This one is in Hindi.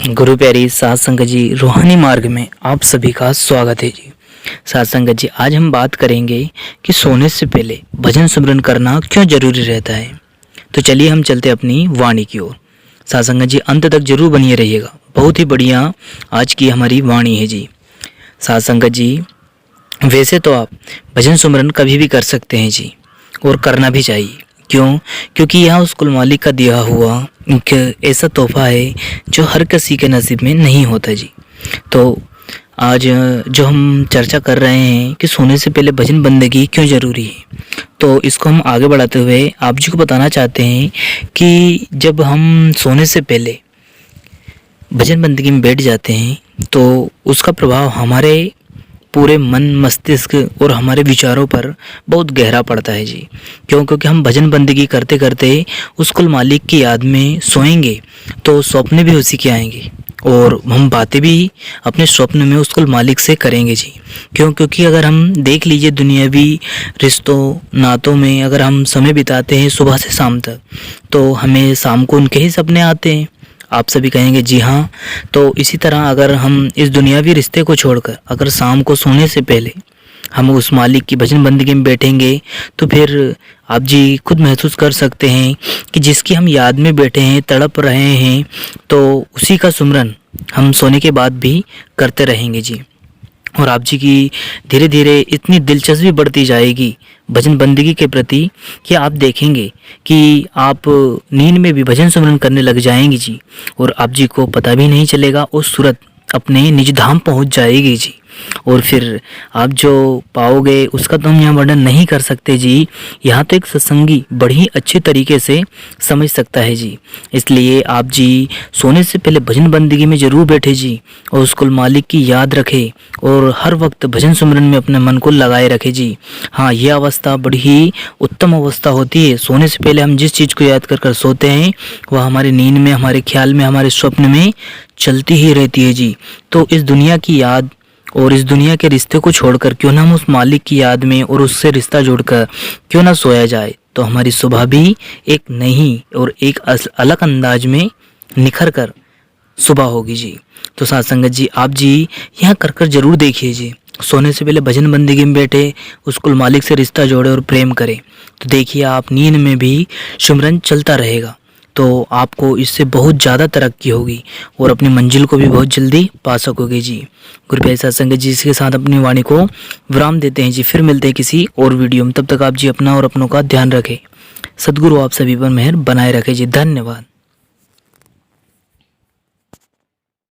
गुरु प्यारी साध संगत जी, रूहानी मार्ग में आप सभी का स्वागत है जी। साध संगत जी, आज हम बात करेंगे कि सोने से पहले भजन सिमरन करना क्यों जरूरी रहता है। तो चलिए हम चलते अपनी वाणी की ओर। साध संगत जी, अंत तक जरूर बनिए रहिएगा, बहुत ही बढ़िया आज की हमारी वाणी है जी। साध संगत जी, वैसे तो आप भजन सिमरन कभी भी कर सकते हैं जी, और करना भी चाहिए। क्यों? क्योंकि यह उस कुल मालिक का दिया हुआ एक ऐसा तोहफा है जो हर किसी के नसीब में नहीं होता जी। तो आज जो हम चर्चा कर रहे हैं कि सोने से पहले भजन बंदगी क्यों ज़रूरी है, तो इसको हम आगे बढ़ाते हुए आप जी को बताना चाहते हैं कि जब हम सोने से पहले भजन बंदगी में बैठ जाते हैं तो उसका प्रभाव हमारे पूरे मन, मस्तिष्क और हमारे विचारों पर बहुत गहरा पड़ता है जी। क्यों? क्योंकि हम भजन बंदगी करते करते उस कुल मालिक की याद में सोएंगे तो स्वप्न भी उसी के आएंगे, और हम बातें भी अपने स्वप्न में उस कुल मालिक से करेंगे जी। क्यों? क्योंकि अगर हम देख लीजिए दुनियावी रिश्तों नातों में अगर हम समय बिताते हैं सुबह से शाम तक, तो हमें शाम को उनके ही सपने आते हैं। आप सभी कहेंगे जी हाँ। तो इसी तरह अगर हम इस दुनियावी रिश्ते को छोड़कर अगर शाम को सोने से पहले हम उस मालिक की भजन बंदगी में बैठेंगे तो फिर आप जी खुद महसूस कर सकते हैं कि जिसकी हम याद में बैठे हैं, तड़प रहे हैं, तो उसी का सुमरन हम सोने के बाद भी करते रहेंगे जी। और आप जी की धीरे धीरे इतनी दिलचस्पी बढ़ती जाएगी भजन बंदगी के प्रति कि आप देखेंगे कि आप नींद में भी भजन सिमरन करने लग जाएंगी जी, और आप जी को पता भी नहीं चलेगा और सूरत अपने निज धाम पहुंच जाएगी जी। और फिर आप जो पाओगे उसका तो हम यहाँ वर्णन नहीं कर सकते जी। यहाँ तो एक सत्संगी बड़ी अच्छी तरीके से समझ सकता है जी। इसलिए आप जी सोने से पहले भजन बंदगी में ज़रूर बैठे जी, और उस कुल मालिक की याद रखें और हर वक्त भजन सिमरन में अपने मन को लगाए रखें जी। हाँ, यह अवस्था बड़ी ही उत्तम अवस्था होती है। सोने से पहले हम जिस चीज़ को याद कर सोते हैं वह हमारी नींद में, हमारे ख्याल में, हमारे स्वप्न में चलती ही रहती है जी। तो इस दुनिया की याद और इस दुनिया के रिश्ते को छोड़कर क्यों ना हम उस मालिक की याद में और उससे रिश्ता जोड़कर क्यों ना सोया जाए, तो हमारी सुबह भी एक नई और एक अलग अंदाज में निखर कर सुबह होगी जी। तो साथ संगत जी, आप जी यहाँ कर जरूर देखिए जी। सोने से पहले भजन बंदगी में बैठे उस कुल मालिक से रिश्ता जोड़े और प्रेम करें, तो देखिए आप नींद में भी सिमरन चलता रहेगा, तो आपको इससे बहुत ज़्यादा तरक्की होगी और अपनी मंजिल को भी बहुत जल्दी पा सकोगे जी। गुरु प्यारे साध संगत जी, इसके साथ अपनी वाणी को विराम देते हैं जी। फिर मिलते हैं किसी और वीडियो में। तब तक आप जी अपना और अपनों का ध्यान रखें। सद्गुरु आप सभी पर मेहर बनाए रखे जी। धन्यवाद।